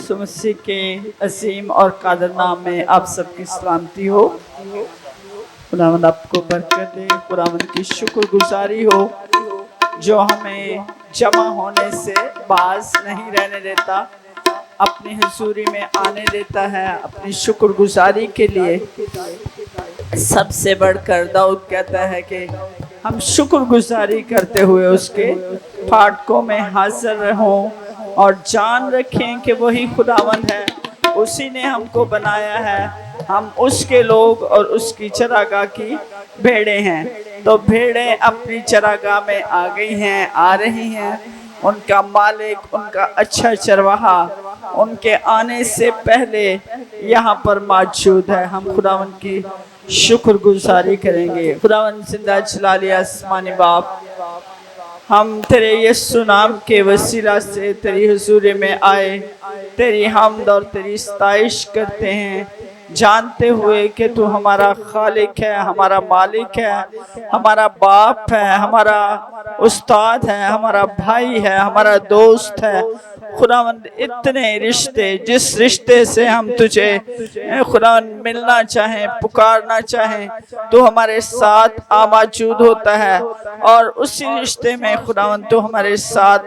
यीशु मसीह के असीम और कादर नाम में आप सबकी सलामती हो। खुदावंद आपको बरकत दे, खुदावंद की शुक्रगुजारी हो जो हमें जमा होने से बाज नहीं रहने देता, अपनी हुजूरी में आने देता है। अपनी शुक्रगुजारी के लिए सबसे बढ़कर दाऊद कहता है कि हम शुक्रगुजारी करते हुए उसके फाटकों में हाजिर रहें और जान रखें कि वही खुदावंद है, उसी ने हमको बनाया है, हम उसके लोग और उसकी चरागाह की भेड़ें हैं। तो भेड़ें अपनी चरागाह में आ गई हैं, आ रही हैं। उनका मालिक, उनका अच्छा चरवाहा उनके आने से पहले यहाँ पर मौजूद है। हम खुदावंद की शुक्रगुजारी करेंगे। खुदावंद जिंदा जलाली आसमानी बाप, हम तेरे यीशु नाम के वसीला से तेरी हुजूरी में आए, तेरी हमद और तेरी सताइश करते हैं, जानते हुए कि तू हमारा खालिक है, हमारा मालिक है, हमारा बाप है, हमारा उस्ताद है, हमारा भाई है, हमारा दोस्त है। खुदावंद इतने रिश्ते, जिस रिश्ते से हम तुझे खुदावंद मिलना चाहें, पुकारना चाहें, तो हमारे साथ मौजूद होता है और उसी रिश्ते में खुदावंद तो हमारे साथ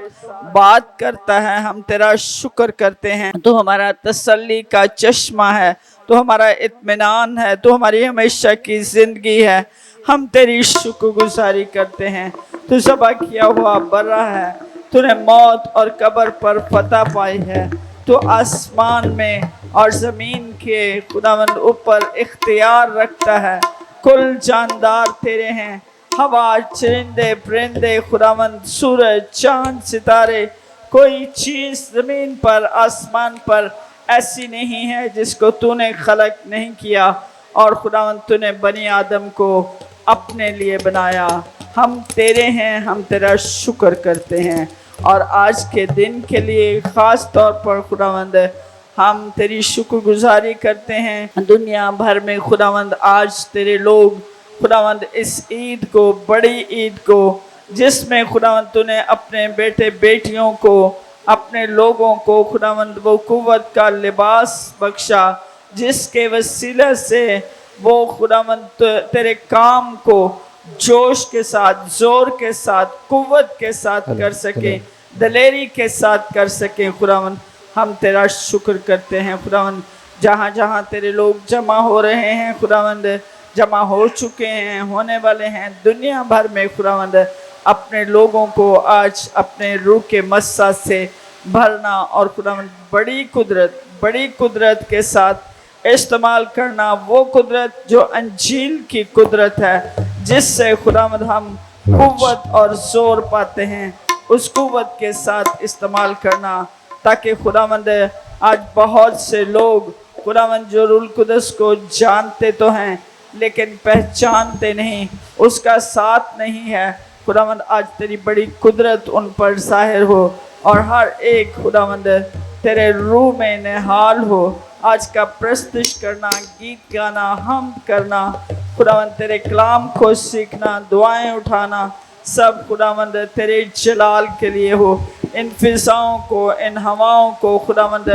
बात करता है। हम तेरा शुक्र करते हैं, तो हमारा तसल्ली का चश्मा है, तो हमारा इत्मीनान है, तो हमारी हमेशा की जिंदगी है। हम तेरी शुक्रगुजारी करते हैं। तू ज़बा किया हुआ बर्रा है, तूने मौत और कब्र पर फतह पाई है, तो आसमान में और ज़मीन के खुदावंद ऊपर इख्तियार रखता है। कुल जानदार तेरे हैं, हवा, चरिंदे, परिंदे, खुदावंद, सूरज, चांद, सितारे, कोई चीज़ ज़मीन पर, आसमान पर ऐसी नहीं है जिसको तूने खलक नहीं किया। और खुदावंद तूने बनी आदम को अपने लिए बनाया। हम तेरे हैं, हम तेरा शुक्र करते हैं। और आज के दिन के लिए ख़ास तौर पर खुदावंद हम तेरी शुक्रगुजारी करते हैं। दुनिया भर में खुदावंद आज तेरे लोग खुदावंद इस ईद को, बड़ी ईद को, जिसमें खुदावंद तूने अपने बेटे बेटियों को, अपने लोगों को खुदावंद वो कुव्वत का लिबास बख्शा, जिसके वसीले से वो खुदावंद तेरे काम को जोश के साथ, जोर के साथ, कुव्वत के साथ कर सके, दलेरी के साथ कर सके। खुदावंद हम तेरा शुक्र करते हैं। खुदावंद जहाँ जहाँ तेरे लोग जमा हो रहे हैं, खुदावंद जमा हो चुके हैं, होने वाले हैं, दुनिया भर में खुदावंद अपने लोगों को आज अपने रूह के मस्सा से भरना और खुदावंद बड़ी कुदरत के साथ इस्तेमाल करना। वो कुदरत जो अंजील की कुदरत है, जिससे खुदावंद हम कुव्वत और जोर पाते हैं, उस कुव्वत के साथ इस्तेमाल करना, ताकि खुदावंद आज बहुत से लोग खुदावंद जो रूहुल कुद्दस को जानते तो हैं लेकिन पहचानते नहीं, उसका साथ नहीं है। खुदावंद आज तेरी बड़ी कुदरत उन पर ज़ाहिर हो और हर एक खुदावंद तेरे रूह में निहाल हो। आज का प्रस्तुत करना, गीत गाना, हम करना, खुदावंद तेरे कलाम को सीखना, दुआएं उठाना, सब खुदावंद तेरे जलाल के लिए हो। इन फिजाओं को, इन हवाओं को खुदावंद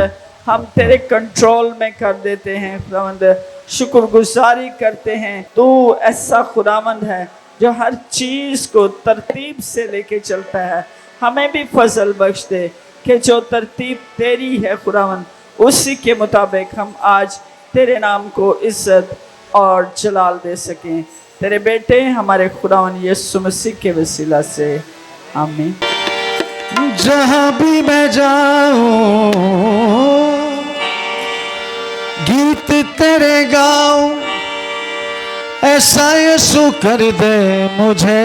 हम तेरे कंट्रोल में कर देते हैं। खुदावंद शुक्रगुजारी करते हैं, तू ऐसा खुदावंद है जो हर चीज़ को तरतीब से लेके चलता है। हमें भी फजल बख्श दे कि जो तरतीब तेरी है खुदावंद, उसी के मुताबिक हम आज तेरे नाम को इज्जत और जलाल दे सकें। तेरे बेटे हमारे खुदावंद यीशु मसीह के वसीला से, आमीन। जहाँ भी मैं जाऊं गीत तेरे गाऊं, ऐसा यीशु कर दे मुझे,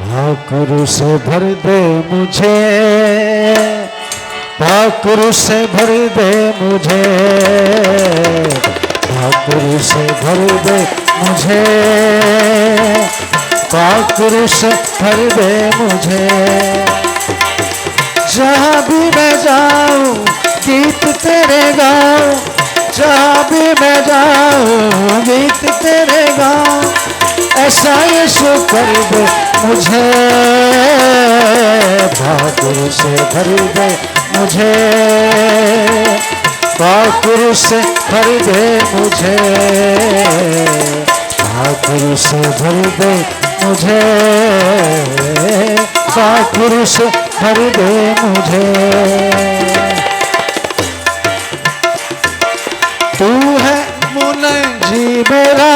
पाकुरु से भर दे मुझे, पाकुरु से भर दे मुझे, पाकुरु से भर दे मुझे, पाकुरु से भर दे मुझे। जहाँ भी मैं जाऊँ गीत तेरे गाऊं, जहाँ भी मैं जाऊँ गीत तेरे गाऊं, ऐसा यीशु कर दे मुझे, भाकुर से भर दे मुझे, भाकुर से भर दे मुझे, भाकुर से भर दे मुझे, भाकुर से भर दे मुझे। तू है मुनजी मेरा,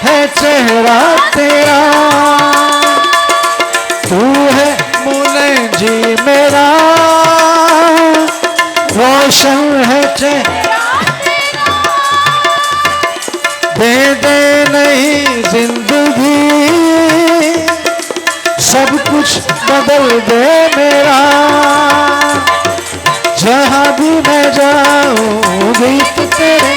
है चेहरा तेरा, तू है मुनजी मेरा, रोशन है चेहरा, दे दे नहीं जिंदगी, सब कुछ बदल दे मेरा, जहाँ भी मैं जाऊँ गीत तेरे,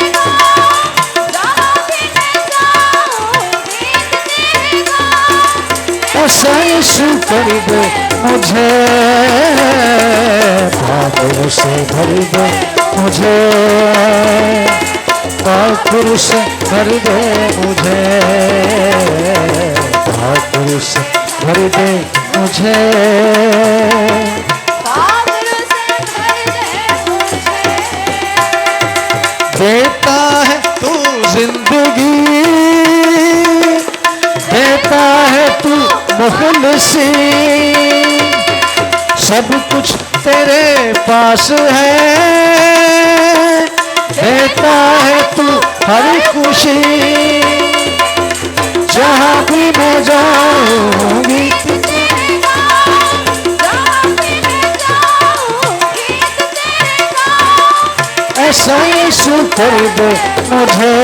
ऐसा यीशु कर दे मुझे, भाकुर से भर दे मुझे, भाकुर से भर दे मुझे, भाकुर से भर दे मुझे, देता है तू जिंदगी, देता है तू मुखलिसी, सब कुछ तेरे पास है, देता है तू हर खुशी, जहाँ भी मैं जाऊंगी, ऐसा यीशु कर दे मुझे,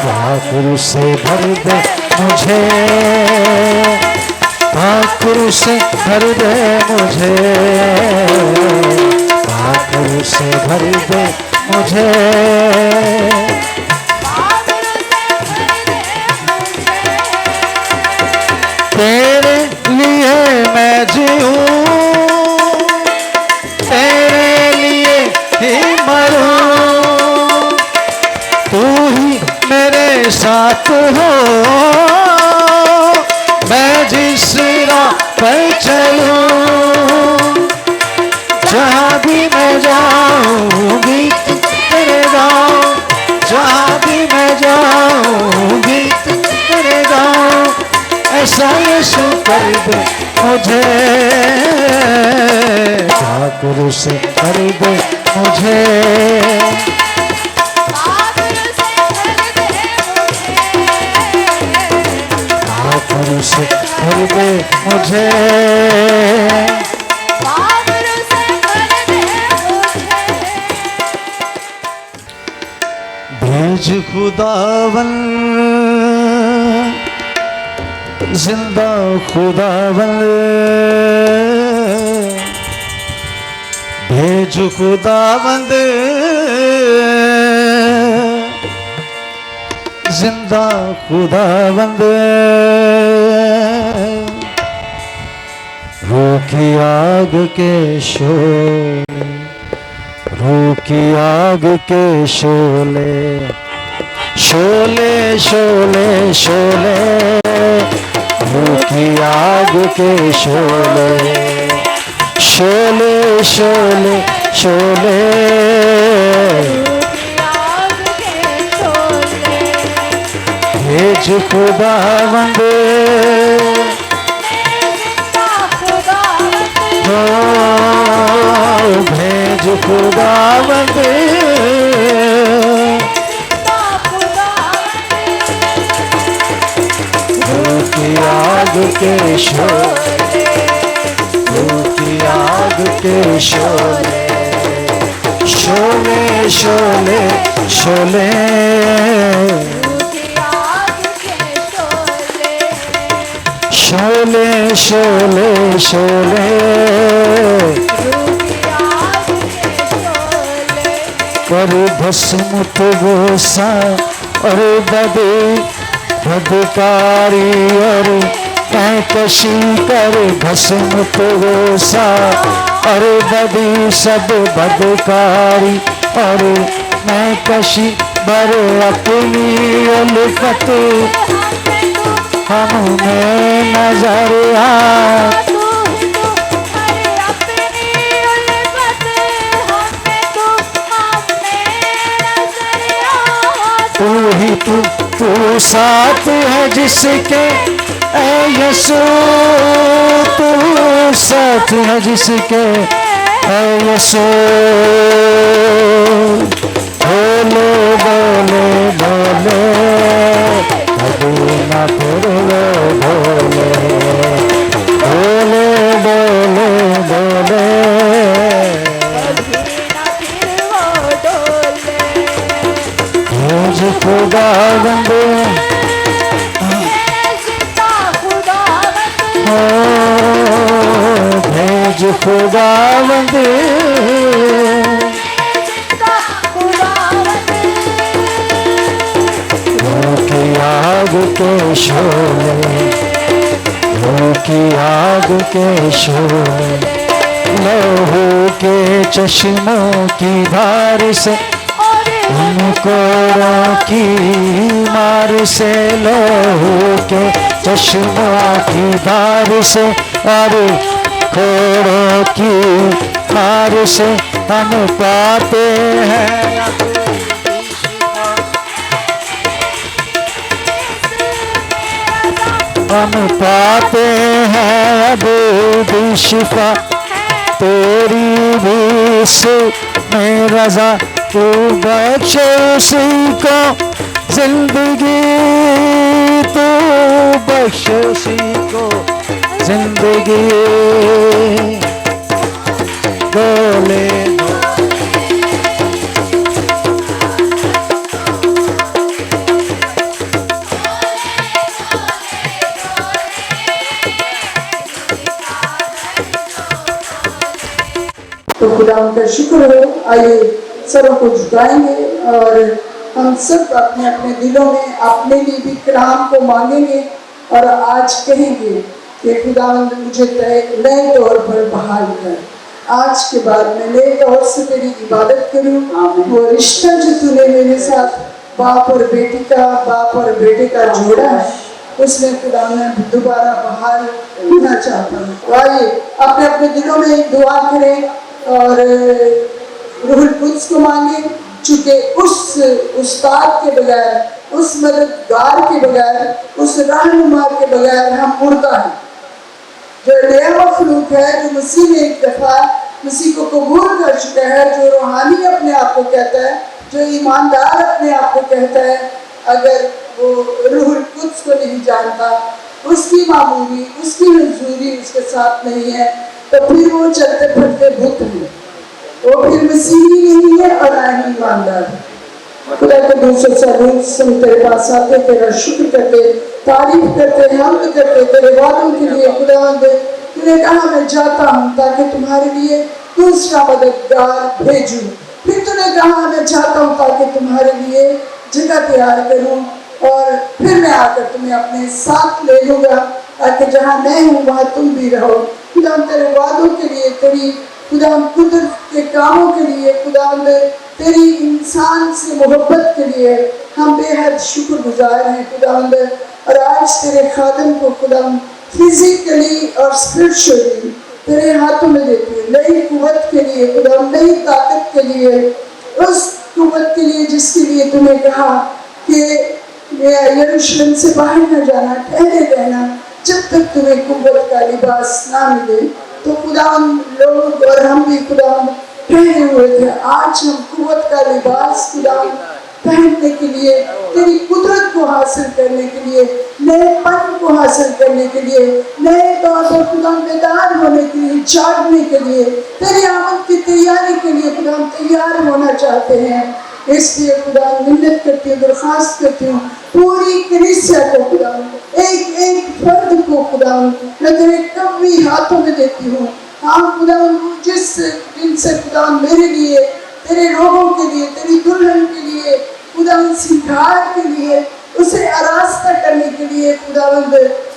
भाकुर से भर दे मुझे, भाकुर से भर दे मुझे, भाकुर से भर दे मुझे, तेरे लिए मैं जीऊं, तेरे लिए ही मरूं, तू ही मेरे साथ हो, मैं जिस राह पर चलूं, जहाँ भी मैं जाऊंगी तेरे गाँव, जहाँ भी मैं जाऊंगी तेरे गाँव, ऐसा यीशु कर दे मुझे, भाकुर से भर दे मुझे, भाकुर से भर दे मुझे, भेज खुदावन जिंदा खुदावन, भेज खुदावंद जिंदा खुदावंद, रूह की आग के शोले, रूह की आग के शोले, शोले शोले शोले, रूह की आग के शोले, शोले शोले शोले, भेज खुदावंद, भेज खुदावंद, रूह की आग के शोले, रूह की आग के शोले, शोले शोले शोले, शोले शोले शोले, कर भस्म तो गोसा और बदे बदकारी और कैकशी, कर भस्म तो गोसा और बदी सब बदकारी और मैं कशी बर अपनी उल्फत हमें नजर आ। तू ही तू साथ है जिसके ऐ यसू, तू साथ है जिसके ऐ यसू। बोले बोले बोले कभी ना फिर वो बोले, बोले बोले बोले। भेज खुदावंद भेज खुदावंद की आग के शोले, की आग के शोले, लहू के चश्मों की धार से उनको की मार से, लहू के चश्मों की धार से और खोरों की मार से हम पाते हैं। हम पाते हैं अब भी शिफा तेरी भी से में रजा। तू बख्शे उसी को जिंदगी, तू बख्शे उसी को जिंदगी। बोले तो खुदा उनका शुक्र हो। आइए सबों को झुकाएंगे और हम सब अपने अपने दिलों में अपने लिए भी कलाम को मांगेंगे और आज कहेंगे कि खुदा मुझे नए तौर पर बहाल कर। आज के बाद मैं नए तौर से तेरी इबादत करूं। वो रिश्ता जो तूने मेरे साथ बाप और बेटे का जोड़ा है, उसमें खुदा मैं दोबारा बहाल होना चाहता हूँ। तो आइए अपने अपने दिलों में दुआ करें और रूहुल कुद्स को मांगे, चूँकि उस उस्ताद के बगैर, उस मददगार के बगैर, उस रहनुमा के बगैर हम मुर्दा हैं। जो नया मखलूक है, जो मसीह ने एक दफ़ा मसीह को कबूल कर चुका है, जो रूहानी अपने आप को कहता है, जो ईमानदार अपने आप को कहता है, अगर वो रूहुल कुद्स को नहीं जानता, उसकी मामूली, उसकी हुजूरी उसके साथ नहीं है, तो फिर वो चलते फिरते भूत हैं, वो फिर मसीही नहीं है और ना ही ईमानदार है। खुदा के दूसरे सलूट से तेरे पास आते, तेरा शुक्र करते, तारीफ करते, हमद करते तेरे वादों के लिए। खुदावंद तूने कहा मैं जाता हूँ ताकि तुम्हारे लिए दूसरा मददगार भेजूं। फिर तूने कहा मैं जाता हूँ ताकि तुम्हारे लिए जगह तैयार करूँ और फिर मैं आकर तुम्हें अपने साथ ले लूँगा, ताकि जहाँ मैं हूँ वहाँ तुम भी रहो। खुदा तेरे वादों के लिए, तेरी खुदा कुदरत के कामों के लिए, खुदा तेरी इंसान से मोहब्बत के लिए हम बेहद शुक्रगुजार हैं खुदावंद। और आज तेरे खादम को खुदा फिजिकली और स्पिरिचुअली तेरे हाथों में देती है, नई कुव्वत के लिए खुदा, नई ताकत के लिए, उस कुव्वत के लिए जिसके लिए तुम्हें कहा कि यरूशलेम से बाहर न जाना, ठहरे रहना जब तक तुम्हें कुव्वत का लिबास ना मिले। तो खुदा लोग और हम भी खुदा ठहरे हुए थे, आज हम कुव्वत का लिबास खुदा पहनने के लिए, तेरी कुदरत को हासिल करने के लिए, नएपन को हासिल करने के लिए, नए तौर पर खुदा बेदार होने के लिए, जागने के लिए, तेरी आमद की तैयारी के लिए खुदा तैयार होना चाहते हैं। इसलिए खुदा मिन्नत करती हूँ, दरख्वास्त करती हूँ पूरी कलीसिया को खुदा, एक एक फर्द को खुदा मैं तेरे कभी हाथों में देती हूँ। हाँ खुदा, जिस जिनसे खुदा मेरे लिए, तेरे लोगों के लिए, तेरी दुल्हन के लिए, खुदा सिंगार के लिए, उसे आरास्ता करने के लिए खुदावंद,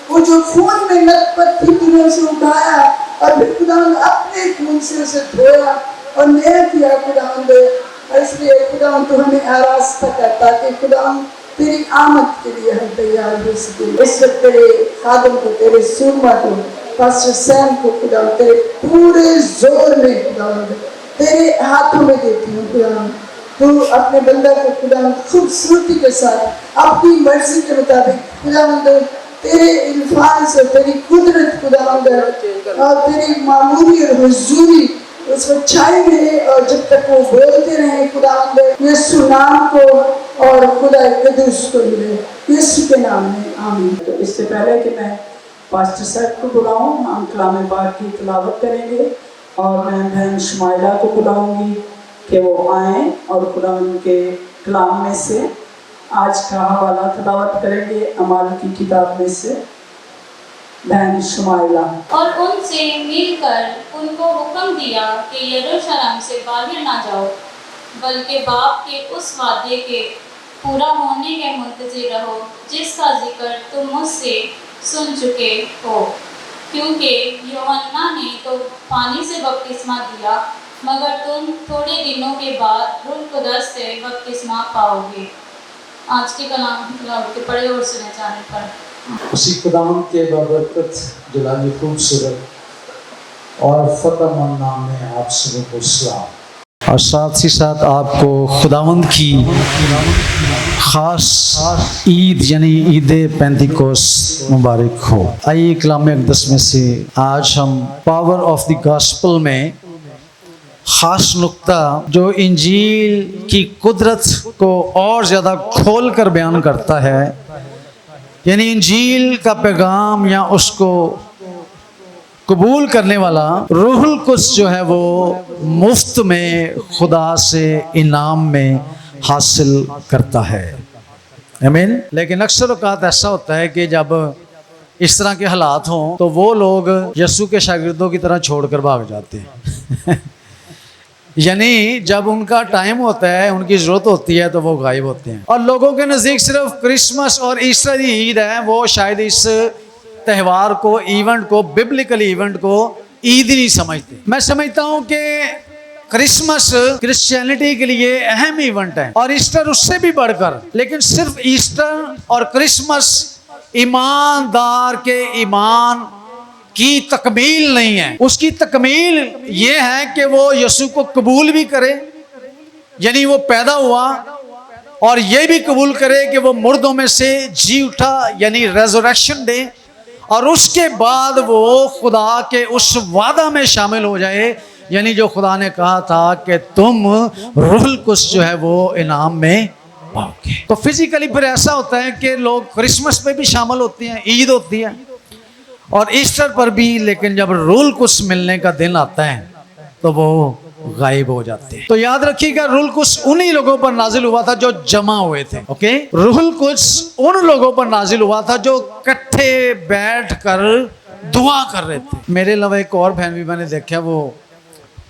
वो जो खून में लथपथ थी तूने उसे उठाया और फिर खुदावंद अपने खून से उसे धोया और नया किया खुदावंद। इसलिए खुदावन तू हमें आरास्ता करता कि खुदावन तेरी आमद के लिए हम तैयार हो सके। इस वक्त तेरे खादम को, तेरे सूरमा को, पास्टर सैम को खुदावन तेरे पूरे जोर में खुदावन तेरे हाथों में देती हूँ। खुदावन तू अपने बंदा को खुदावन खूबसूरती के साथ अपनी मर्जी के मुताबिक खुदावन तेरे इल्फान से तेरी कुदरत खुदावन और तेरी मामूली और हुजूरी उसको छाए रहे, और जब तक वो बोलते रहे खुदावंद यीशु नाम को और खुदा कदूस को मिले, यीशु के नाम में आमीन। तो इससे पहले कि मैं पास्टर साहब को बुलाऊं, हम कलाम पाक की तिलावत करेंगे और मैं बहन शुमाइला को बुलाऊंगी कि वो आएँ और खुदावंद के कलाम में से आज का हवाला तिलावत करेंगे अमाल की किताब में से। बहन शुमाइला। और उनसे मिलकर उनको हुक्म दिया कि यरूशलेम से बाहर ना जाओ, बल्कि बाप के उस वादे के पूरा होने के मुंतज़िर रहो जिसका जिक्र तुम मुझसे सुन चुके हो, क्योंकि यूहन्ना ने तो पानी से बपतिस्मा दिया, मगर तुम थोड़े दिनों के बाद रूह कुदस से बपतिस्मा पाओगे। आज के कलाम के पढ़े और सुने जाने पर उसी खुदाम के बबरकत जलाली खूबसूरत और फतेहमंद नाम में आप सबको सलाम। और साथ ही साथ आपको खुदावंद की खास ईद यानी ईद पेंतिकोस्त मुबारक हो। आइए कलाम अक़दस में से आज हम पावर ऑफ द गॉस्पेल में खास नुक्ता जो इंजील की कुदरत को और ज़्यादा खोल कर बयान करता है, यानी इंजील का पैगाम या उसको कबूल करने वाला रूहुल कुद्स जो है वो मुफ्त में खुदा से इनाम में हासिल करता है। आमीन। लेकिन अक्सर औक़ात ऐसा होता है कि जब इस तरह के हालात हों तो वो लोग यीशु के शागिर्दों की तरह छोड़कर भाग जाते हैं यानी जब उनका टाइम होता है, उनकी ज़रूरत होती है तो वो गायब होते हैं। और लोगों के नज़दीक सिर्फ क्रिसमस और ईस्टर ही ईद है, वो शायद इस त्यौहार को, इवेंट को, बिब्लिकल इवेंट को ईद ही नहीं समझते। मैं समझता हूँ कि क्रिसमस क्रिश्चियनिटी के लिए अहम इवेंट है और ईस्टर उससे भी बढ़कर, लेकिन सिर्फ ईस्टर और क्रिसमस ईमानदार के ईमान की तकमील नहीं है। उसकी तकमील ये है कि वो यीशु को कबूल भी करे, यानी वो पैदा हुआ, और ये भी कबूल करे कि वो मुर्दों में से जी उठा, यानी रेजरेक्शन दे, और उसके बाद वो खुदा के उस वादा में शामिल हो जाए, यानी जो खुदा ने कहा था कि तुम रूहुल कुद्स जो है वो इनाम में पाओगे। तो फिजिकली फिर ऐसा होता है कि लोग क्रिसमस पे भी शामिल होते हैं, ईद होती है और ईस्टर पर भी, लेकिन जब रूहुल कुद्स मिलने का दिन आता है तो वो गायब हो जाते हैं। तो याद रखिएगा, रूहुल कुद्स उन्हीं लोगों पर नाजिल हुआ था जो जमा हुए थे। ओके, रूहुल कुद्स उन लोगों पर नाजिल हुआ था जो इकट्ठे बैठकर दुआ कर रहे थे। मेरे अलावा एक और बहन भी मैंने देखा, वो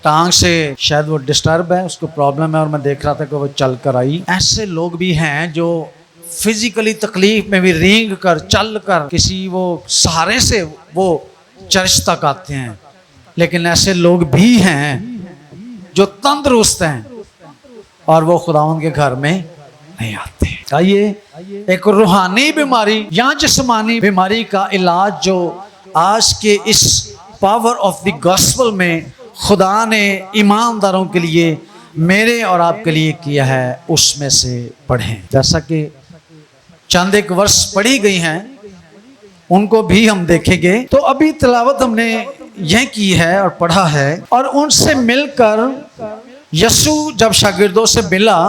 टांग से शायद वो डिस्टर्ब है, उसको प्रॉब्लम है, और मैं देख रहा था कि वो चल कर आई। ऐसे लोग भी हैं जो फिजिकली तकलीफ में भी रेंग कर, चल कर, किसी वो सहारे से वो चर्च तक आते हैं। लेकिन ऐसे लोग भी हैं जो तंदुरुस्त हैं और वो खुदावंद के घर में नहीं आते। आइए एक रूहानी बीमारी या जिस्मानी बीमारी का इलाज जो आज के इस पावर ऑफ द गॉस्पेल में खुदा ने ईमानदारों के लिए, मेरे और आपके लिए किया है, उसमें से पढ़ें। जैसा कि चंद एक वर्ष पढ़ी गई हैं, उनको भी हम देखेंगे। तो अभी तिलावत हमने यह की है और पढ़ा है, और उनसे मिलकर यीशु जब शागिर्दों से मिला,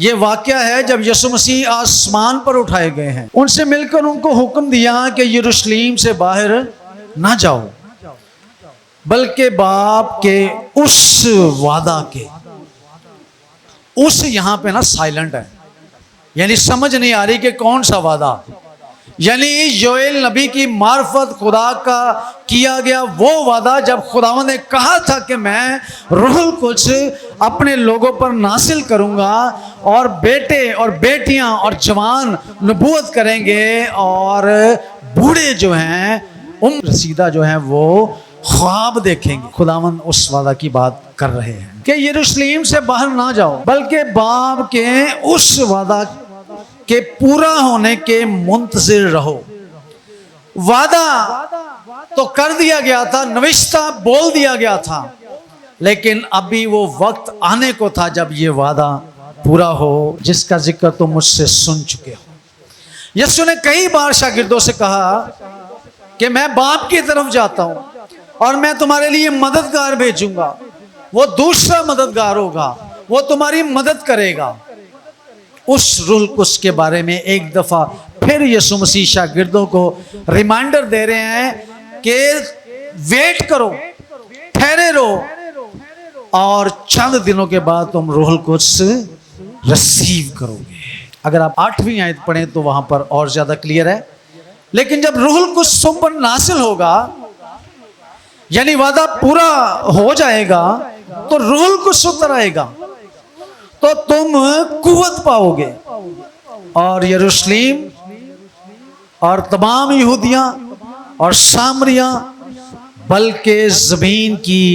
ये वाकया है जब यीशु मसीह आसमान पर उठाए गए हैं। उनसे मिलकर उनको हुक्म दिया कि यरूशलेम से बाहर ना जाओ, बल्कि बाप के उस वादा के, उस यहाँ पे ना साइलेंट है, यानी समझ नहीं आ रही कि कौन सा वादा, यानी योएल नबी की मार्फत खुदा का किया गया वो वादा, जब खुदावंद ने कहा था कि मैं रूहुल कुद्स अपने लोगों पर नासिल करूंगा और बेटे और बेटियां और जवान नबूवत करेंगे और बूढ़े जो हैं उम्र रसीदा जो हैं वो ख्वाब देखेंगे। खुदावंद उस वादा की बात कर रहे हैं कि यरूशलेम से बाहर ना जाओ, बल्कि बाप के उस वादा के पूरा होने के मुंतजिर रहो। वादा तो कर दिया गया था, नविश्ता बोल दिया गया था, लेकिन अभी वो वक्त आने को था जब ये वादा पूरा हो, जिसका जिक्र तुम मुझसे सुन चुके हो। यीशु ने कई बार शागिर्दों से कहा कि मैं बाप की तरफ जाता हूं और मैं तुम्हारे लिए मददगार भेजूंगा। वो दूसरा मददगार होगा, वो तुम्हारी मदद करेगा। उस रूह कुद्स के बारे में एक दफा फिर यीशु मसीह शागिर्दों को रिमाइंडर दे रहे हैं कि वेट करो, ठहरे रहो, और चंद दिनों के बाद तुम रूह कुद्स रिसीव करोगे। अगर आप 8वीं आयत पढ़ें तो वहां पर और ज्यादा क्लियर है। लेकिन जब रूह कुद्स तुम पर नासिल होगा, यानी वादा पूरा हो जाएगा, तो रूह कुद्स उतर आएगा, तो तुम कुव्वत पाओगे और यरूशलेम और तमाम यहूदियां और सामरिया, बल्कि जमीन की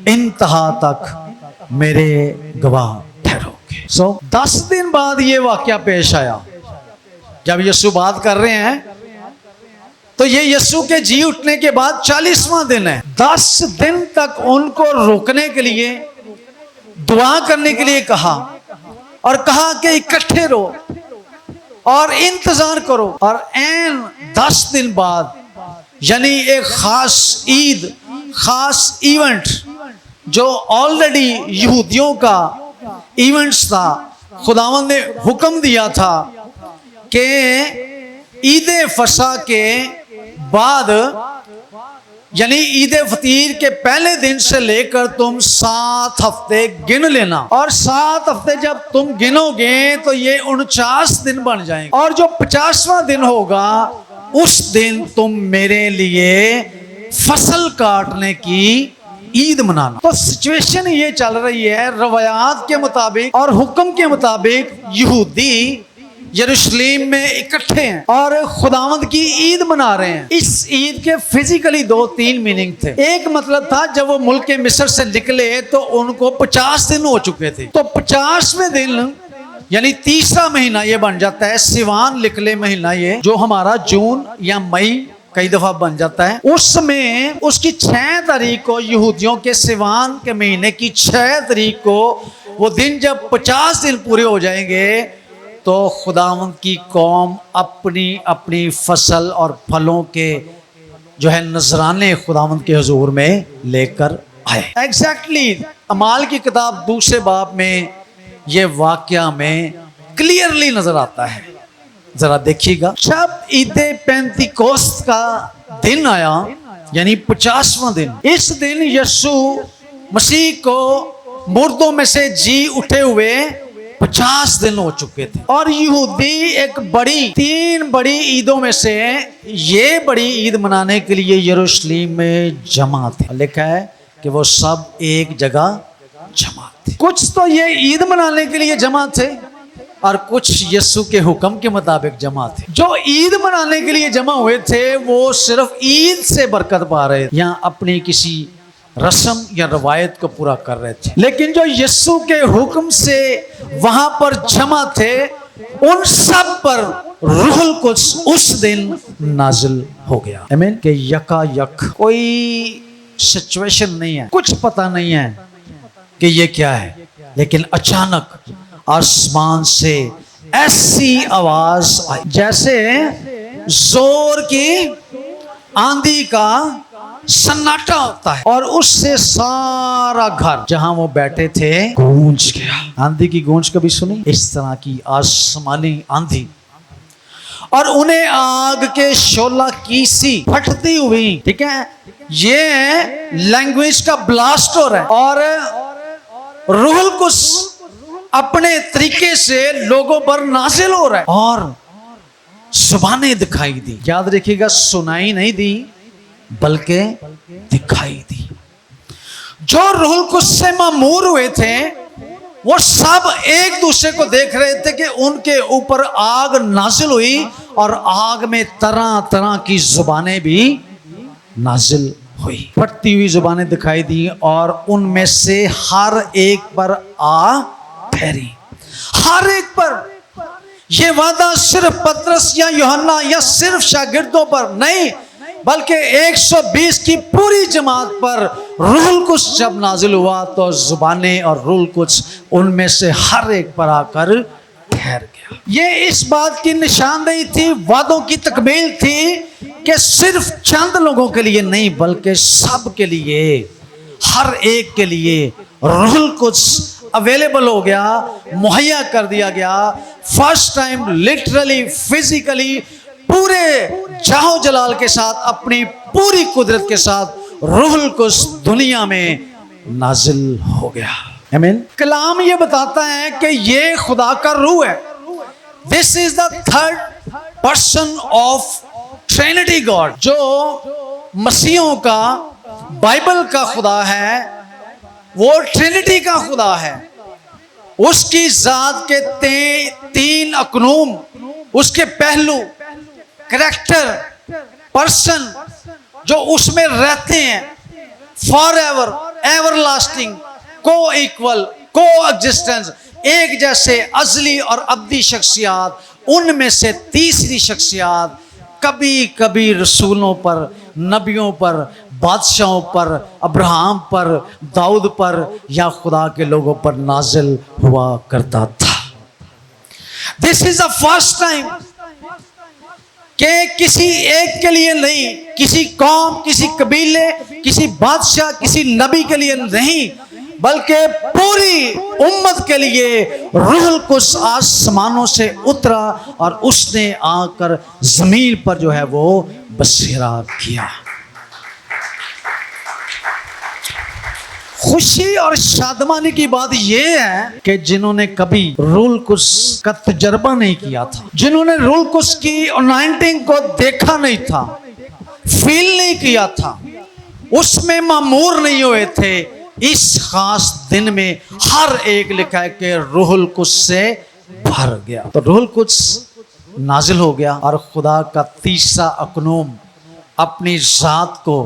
इंतहा तक मेरे गवाह ठहरोगे। 10 दिन बाद ये वाकया पेश आया। जब यीशु बात कर रहे हैं तो ये यीशु के जी उठने के बाद 40वां दिन है। 10 दिन तक उनको रोकने के लिए, दुआ करने के लिए कहा, और कहा कि इकट्ठे रहो और इंतजार करो। और ऐन 10 दिन बाद, यानी एक खास ईद, खास इवेंट जो ऑलरेडी यहूदियों का इवेंट्स था, खुदावंद ने हुक्म दिया था कि ईद फसा के बाद, यानी ईद फतीर के पहले दिन से लेकर तुम 7 हफ्ते गिन लेना, और 7 हफ्ते जब तुम गिनोगे तो ये 49 दिन बन जाएंगे, और जो 50वां दिन होगा उस दिन तुम मेरे लिए फसल काटने की ईद मनाना। तो सिचुएशन ये चल रही है, रवायात के मुताबिक और हुक्म के मुताबिक यहूदी यरूशलेम में इकट्ठे हैं और खुदावंद की ईद मना रहे हैं। इस ईद के फिजिकली 2-3 मीनिंग थे। एक मतलब था, जब वो मुल्क के मिस्र से निकले तो उनको 50 दिन हो चुके थे, तो 50वें दिन यानी तीसरा महीना ये बन जाता है, सिवान निकले महीना, ये जो हमारा जून या मई कई दफा बन जाता है। उसमें उसकी 6 तारीख को, यहूदियों के सिवान के महीने की 6 तारीख को, वो दिन जब 50 दिन पूरे हो जाएंगे तो खुदावंद की कौम अपनी अपनी फसल और फलों के जो है नजराने खुदावंद के हुजूर में लेकर आए। एग्जैक्टली अमाल की किताब दूसरे बाब में ये वाकया में क्लियरली नजर आता है। जरा देखिएगा, जब ईद पेंतिकोस्त का दिन आया, यानी 50वां दिन, इस दिन यीशु मसीह को मुर्दों में से जी उठे हुए 50 दिन हो चुके थे, और यहूदी एक बड़ी 3 बड़ी ईदों में से ये बड़ी ईद मनाने के लिए यरूशलेम में जमा थे। लिखा है कि वो सब एक जगह जमा थे। कुछ तो ये ईद मनाने के लिए जमा थे और कुछ यीशु के हुक्म के मुताबिक जमा थे। जो ईद मनाने के लिए जमा हुए थे वो सिर्फ ईद से बरकत पा रहे थे या अपनी किसी रस्म या रवायत को पूरा कर रहे थे। लेकिन जो यीशु के हुक्म से वहां पर जमा थे, उन सब पर रूहुल कुद्स उस दिन नाजिल हो गया। आमीन। कि यकायक कोई सिचुएशन नहीं है, कुछ पता नहीं है कि ये क्या है, लेकिन अचानक आसमान से ऐसी आवाज आई जैसे जोर की आंधी का सन्नाटा होता है, और उससे सारा घर जहां वो बैठे थे गूंज गया। आंधी की गूंज कभी सुनी? इस तरह की आसमानी आंधी, और उन्हें आग के शोला की सी फटती हुई, ठीक है, ये लैंग्वेज का ब्लास्ट हो रहा है, और रूहुल कुद्स अपने तरीके से लोगों पर नाजिल हो रहा है, और जुबानें दिखाई दी। याद रखिएगा, सुनाई नहीं दी बल्कि दिखाई दी। जो रूहुल कुद्स से मामूर हुए थे वो सब एक दूसरे को देख रहे थे कि उनके ऊपर आग नाजिल हुई, और आग में तरह तरह की जुबानें भी नाजिल हुई, फटती हुई जुबानें दिखाई दी और उनमें से हर एक पर आ ठहरी। हर एक पर। यह वादा सिर्फ पतरस या यूहन्ना या सिर्फ शागिर्दों पर नहीं, बल्कि 120 की पूरी जमात पर रूहुल कुद्स जब नाजिल हुआ तो जुबानें और रूहुल कुद्स उनमें से हर एक पर आकर ठहर गया। ये इस बात की निशानदेही थी, वादों की तकमील थी कि सिर्फ चंद लोगों के लिए नहीं बल्कि सब के लिए, हर एक के लिए रूहुल कुद्स अवेलेबल हो गया, मुहैया कर दिया गया। फर्स्ट टाइम लिटरली फिजिकली पूरे जाहो जलाल के साथ, अपनी पूरी कुदरत के साथ रूहुल कुद्स दुनिया में नाजिल हो गया। आमीन। कलाम ये बताता है कि ये खुदा का रूह है। This is the third person of Trinity God. जो मसीहों का, बाइबल का खुदा है, वो ट्रिनिटी का खुदा है। उसकी जात के तीन अकनूम, उसके पहलू, कैरेक्टर, पर्सन जो उसमें रहते हैं, फॉर एवर, एवर लास्टिंग, को इक्वल, को एग्जिस्टेंस, एक जैसे अजली और अब्दी शख्सियात, उनमें से तीसरी शख्सियात कभी कभी रसूलों पर, नबियों पर, बादशाहों पर, अब्राहम पर, दाऊद पर या खुदा के लोगों पर नाजिल हुआ करता था। This is the first time कि किसी एक के लिए नहीं, किसी कौम, किसी कबीले, किसी बादशाह, किसी नबी के लिए नहीं, बल्कि पूरी उम्मत के लिए रूहुल कुद्स आसमानों से उतरा और उसने आकर जमीन पर जो है वो बसेरा किया। खुशी और शादमानी की बात यह है कि जिन्होंने कभी रूहुल कुद्स का तजर्बा नहीं किया था, जिन्होंने रूहुल कुद्स की अनॉइंटिंग को देखा नहीं था, फील नहीं किया था, उसमें मामूर नहीं हुए थे, इस खास दिन में हर एक लिखा है कि रूहुल कुद्स से भर गया। तो रूहुल कुद्स नाजिल हो गया और खुदा का तीसरा अकनूम अपनी जात को,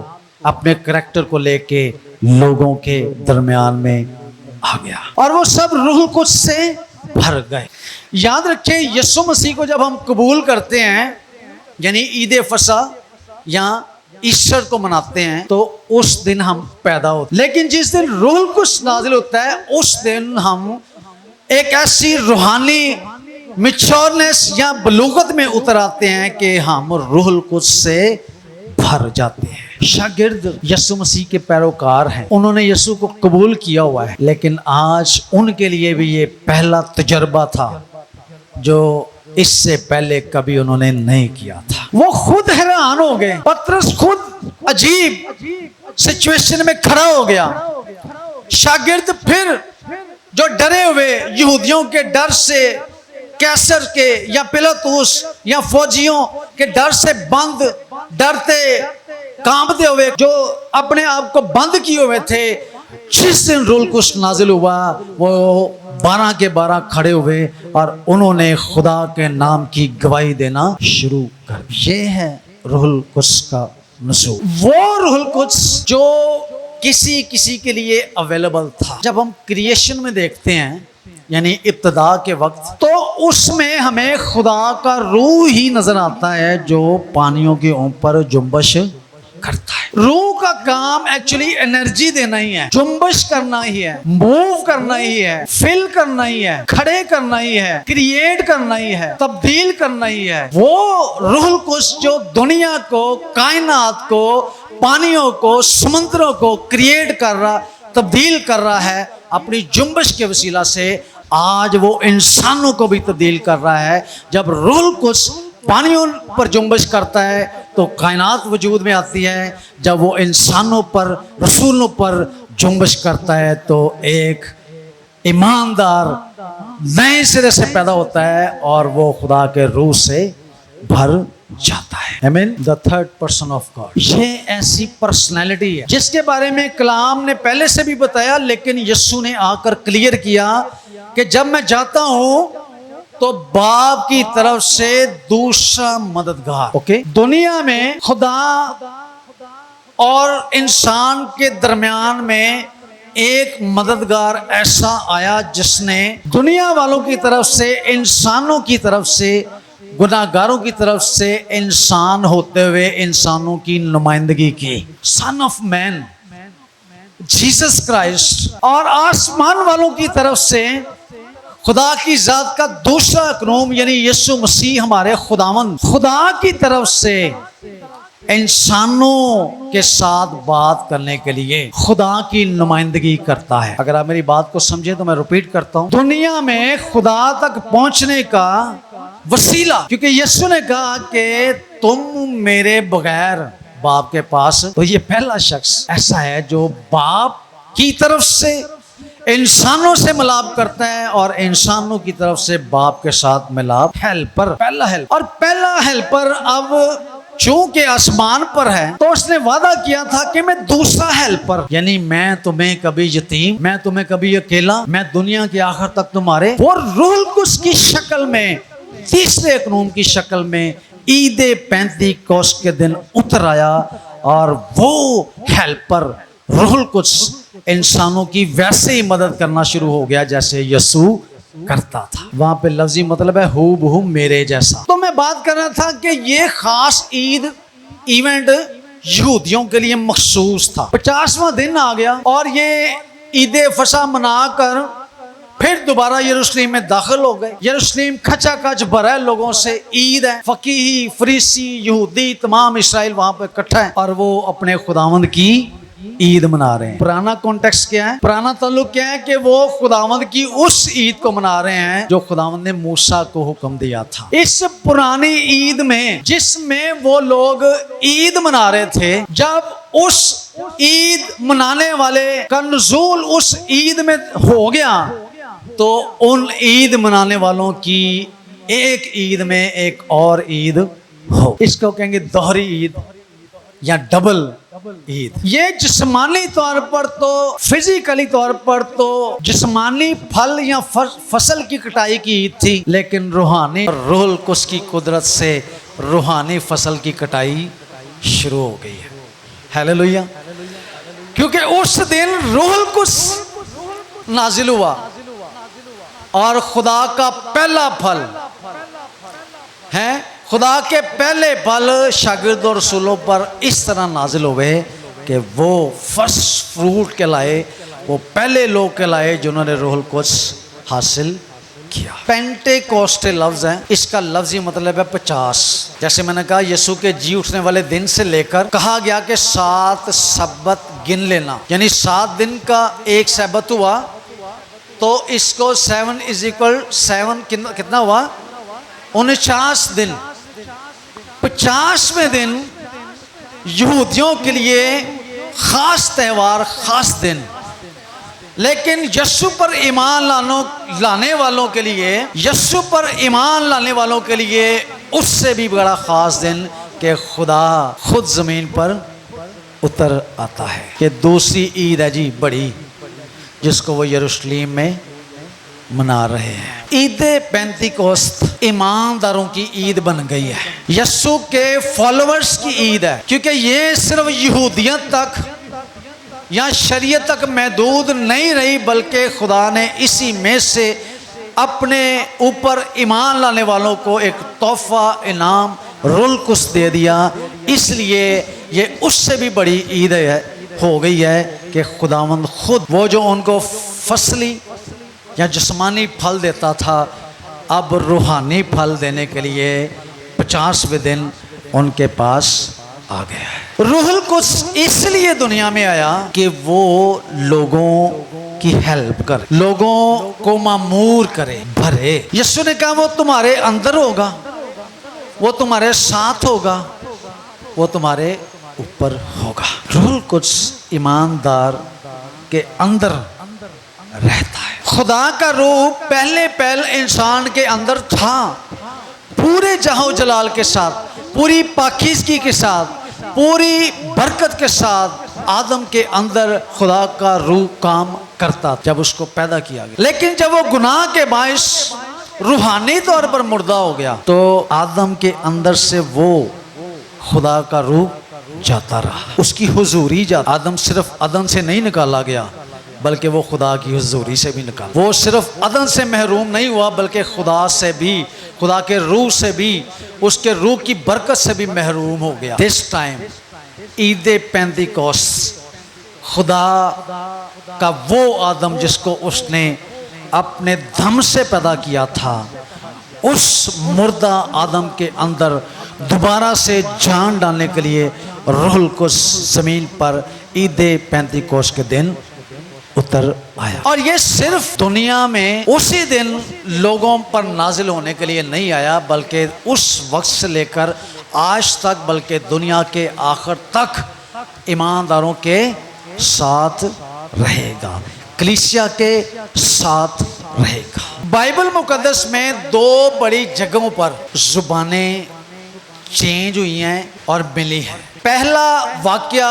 अपने करैक्टर को लेके लोगों के दरमियान में आ गया और वो सब रूहुल कुद्स से भर गए। याद रखें, यीशु मसीह को जब हम कबूल करते हैं, यानी ईद फसा या ईस्टर को मनाते हैं, तो उस दिन हम पैदा होते हैं। लेकिन जिस दिन रूहुल कुद्स नाजिल होता है, उस दिन हम एक ऐसी रूहानी मैच्योरनेस या बलूगत में उतर आते हैं कि हम रूहुल कुद्स से भर जाते हैं। शागिर्द यीशु मसीह के पैरोकार हैं, उन्होंने यीशु को कबूल किया हुआ है, लेकिन आज उनके लिए भी ये पहला तजर्बा था जो इससे पहले कभी उन्होंने नहीं किया था। वो खुद हैरान हो गए। पतरस खुद अजीब सिचुएशन में खड़ा हो गया। शागिर्द फिर जो डरे हुए यहूदियों के डर से, कैसर के या पिलातुस या फौजियों के डर से बंद, डरते कांपते हुए, जो अपने आप को बंद किए हुए थे, जिस दिन रूहुल कुद्स नाजिल हुआ वो 12 के 12 खड़े हुए और उन्होंने खुदा के नाम की गवाही देना शुरू कर दी। ये है रूहुल कुद्स का नज़ूल। वो रूहुल कुद्स जो किसी किसी के लिए अवेलेबल था। जब हम क्रिएशन में देखते हैं, यानी इब्तिदा के वक्त, तो उसमें हमें खुदा का रूह ही नजर आता है जो पानियों के ऊपर जुम्बश करता है। रूह का काम एक्चुअली एनर्जी देना ही है, जुम्बश करना ही है, मूव करना ही है, फिल करना ही है, खड़े करना ही है, क्रिएट करना ही है, तब्दील करना ही है। वो रूहुल कुद्स जो दुनिया को, कायनात को, पानियों को, समुद्रों को क्रिएट कर रहा, तब्दील कर रहा है अपनी जुम्बश के वसीला से, आज वो इंसानों को भी तब्दील कर रहा है। जब रूहुल कुद्स पानियों पर जुम्बश करता है तो कायनात वजूद में आती है। जब वो इंसानों पर, रसूलों पर जुम्बश करता है तो एक ईमानदार नए सिरे से पैदा होता है और वो खुदा के रूह से भर जाता है। आमीन। The third person of God, ये ऐसी पर्सनैलिटी है जिसके बारे में कलाम ने पहले से भी बताया, लेकिन यीशु ने आकर क्लियर किया कि जब मैं जाता हूं तो बाप की तरफ से दूसरा मददगार। ओके, दुनिया में खुदा और इंसान के दरमियान में एक मददगार ऐसा आया जिसने दुनिया वालों की तरफ से, इंसानों की तरफ से, गुनाहगारों की तरफ से इंसान होते हुए इंसानों की नुमाइंदगी की। Son of man Jesus Christ. और आसमान वालों की तरफ से खुदा की जात का दूसरा अकनूम यानी यीशु मसीह हमारे खुदावंद, खुदा की तरफ से इंसानों के साथ बात करने के लिए खुदा की नुमाइंदगी करता है। अगर आप मेरी बात को समझे तो मैं रिपीट करता हूं, दुनिया में खुदा तक पहुंचने का वसीला, क्योंकि यीशु ने कहा कि तुम मेरे बगैर बाप के पास, तो ये पहला शख्स ऐसा है जो बाप की तरफ से इंसानों से मिलाप करता है और इंसानों की तरफ से बाप के साथ मिलाप। हेल्पर, पहला हेल्पर। और पहला हेल्पर अब चूंकि आसमान पर है तो उसने वादा किया था कि मैं दूसरा हेल्पर, यानी मैं तुम्हें कभी यतीम, मैं तुम्हें कभी अकेला, मैं दुनिया के आखिर तक तुम्हारे, वो रूह कुस की शक्ल में, तीसरे अकनूम की शक्ल में ईद पेंतीकोस्त के दिन उतर आया। और वो हेल्पर रूह कुस इंसानों की वैसे ही मदद करना शुरू हो गया जैसे यीशु करता था। वहां पे लफ्जी मतलब है हू बहू मेरे जैसा। तो मैं बात कर रहा था कि ये खास ईद इवेंट यहूदियों के लिए मखसूस था। 50वां दिन आ गया और ये ईद फसा मनाकर फिर दोबारा यरूशलेम में दाखिल हो गए। यरूशलेम खचाखच भरा है लोगों से, ईद है, फकीही, फरीसी, यहूदी, तमाम इस्राएल वहां पे इकट्ठा है और वो अपने खुदावंद की ईद मना रहे हैं। पुराना कॉन्टेक्स्ट क्या है, पुराना ताल्लुक क्या है कि वो खुदावंद की उस ईद को मना रहे हैं जो खुदावंद ने मूसा को हुक्म दिया था। इस पुरानी ईद में जिसमें वो लोग ईद मना रहे थे, जब उस ईद मनाने वाले का नुज़ूल उस ईद में हो गया तो उन ईद मनाने वालों की एक ईद में एक और ईद हो, इसको कहेंगे दोहरी ईद या डबल ईद। ये जिस्मानी तौर पर तो, फिजिकली तौर पर तो जिस्मानी फल या फसल की कटाई की ईद थी, लेकिन रूहानी रूहुल कुस की कुदरत से रूहानी फसल की कटाई शुरू हो गई है। हालेलुया। क्योंकि उस दिन रूहुल कुस नाजिल हुआ और खुदा का पहला फल है, खुदा के पहले फल शागिर्द और रसूलों पर इस तरह नाजिल हुए कि वो फर्स्ट फ्रूट कहलाए, वो पहले लोग कहलाए जिन्होंने रूहुल कुद्स हासिल किया। पेंटेकोस्टे लफ्ज है, इसका लफ्जी मतलब है 50। जैसे मैंने कहा यीशु के जी उठने वाले दिन से लेकर कहा गया कि 7 सब्बत गिन लेना, यानी 7 दिन का एक सब्बत हुआ तो इसको 7 = 7 कितना हुआ, 49 दिन। 50वें दिन यहूदियों के लिए खास त्यौहार, खास दिन, लेकिन यीशु पर ईमान लाने वालों के लिए, यीशु पर ईमान लाने वालों के लिए उससे भी बड़ा खास दिन कि खुदा खुद जमीन पर उतर आता है। कि दूसरी ईद है जी बड़ी, जिसको वो यरूशलेम में मना रहे हैं। ईद पेंतीकोस्त ईमानदारों की ईद बन गई है, यीशु के फॉलोअर्स की ईद है, क्योंकि ये सिर्फ यहूदियत तक या शरीयत तक महदूद नहीं रही, बल्कि खुदा ने इसी में से अपने ऊपर ईमान लाने वालों को एक तोहफा इनाम रूहुल कुद्स दे दिया। इसलिए ये उससे भी बड़ी ईद हो गई है कि खुदावंद खुद वो जो उनको फसली या जिस्मानी फल देता था, अब रूहानी फल देने के लिए 50वें दिन उनके पास आ गया है। रूहुल कुद्स इसलिए दुनिया में आया कि वो लोगों की हेल्प करे, लोगों को मामूर करे, भरे। यीशु ने कहा वो तुम्हारे अंदर होगा, वो तुम्हारे साथ होगा, वो तुम्हारे ऊपर होगा। रूहुल कुद्स ईमानदार के अंदर रहता है। खुदा का रूह पहले इंसान के अंदर था, पूरे जाहो जलाल के साथ, पूरी पाकीज़गी के साथ, पूरी बरकत के साथ आदम के अंदर खुदा का रूह काम करता जब उसको पैदा किया गया। लेकिन जब वो गुनाह के बाइस रूहानी तौर पर मुर्दा हो गया तो आदम के अंदर से वो खुदा का रूह जाता रहा, उसकी हुजूरी जाता। आदम सिर्फ अदन से नहीं निकाला गया बल्कि वो खुदा की हुजूरी से भी निकाला। वो सिर्फ अदन से महरूम नहीं हुआ बल्कि खुदा से भी, खुदा के रूह से भी, उसके रूह की बरकत से भी महरूम हो गया। दिस टाइम ईद पेंतिकोस्त, खुदा का वो आदम जिसको उसने अपने दम से पैदा किया था, उस मुर्दा आदम के अंदर दोबारा से जान डालने के लिए रूहुल कुद्स ज़मीन पर ईद पेंतिकोस्त के दिन उतर आया। और ये सिर्फ दुनिया में उसी दिन लोगों पर नाजिल होने के लिए नहीं आया बल्कि उस वक्त से लेकर आज तक, बल्कि दुनिया के आखिर तक ईमानदारों के साथ रहेगा, कलीसिया के साथ रहेगा। बाइबल मुकद्दस में दो बड़ी जगहों पर जुबानें चेंज हुई हैं और मिली हैं। पहला वाकया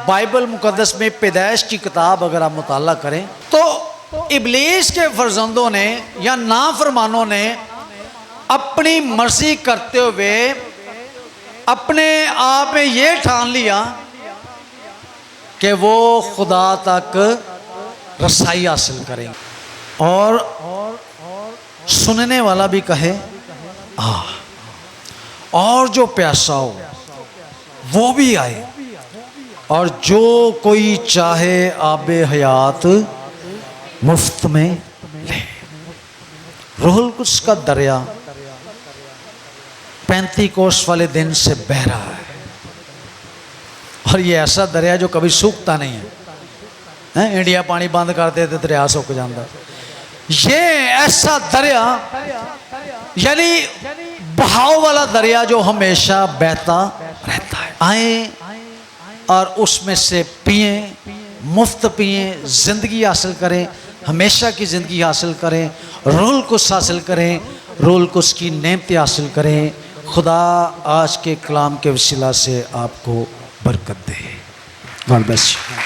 बाइबल मुकद्दस में पैदाइश की किताब अगर आप मुताला करें तो इब्लीस के फर्जंदों ने या नाफरमानों ने अपनी मर्जी करते हुए अपने आप में ये ठान लिया कि वो खुदा तक रसाई हासिल करेंगे और सुनने वाला भी कहे आ, और जो प्यासा हो वो भी आए, और जो कोई चाहे आबे हयात मुफ्त में ले। रूहुल कुद्स का दरिया पेंतिकोस्त वाले दिन से बह रहा है, और ये ऐसा दरिया जो कभी सूखता नहीं है। इंडिया पानी बंद कर दे तो दरिया सूख जाता। ये ऐसा दरिया यानी बहाव वाला दरिया जो हमेशा बहता रहता है। आए और उसमें से पिए, मुफ्त पिए, जिंदगी हासिल करें, हमेशा की जिंदगी हासिल करें, रूहुल कुद्स हासिल करें, रूहुल कुद्स की नेमतें हासिल करें। खुदा आज के कलाम के वसीला से आपको बरकत दे। God bless you.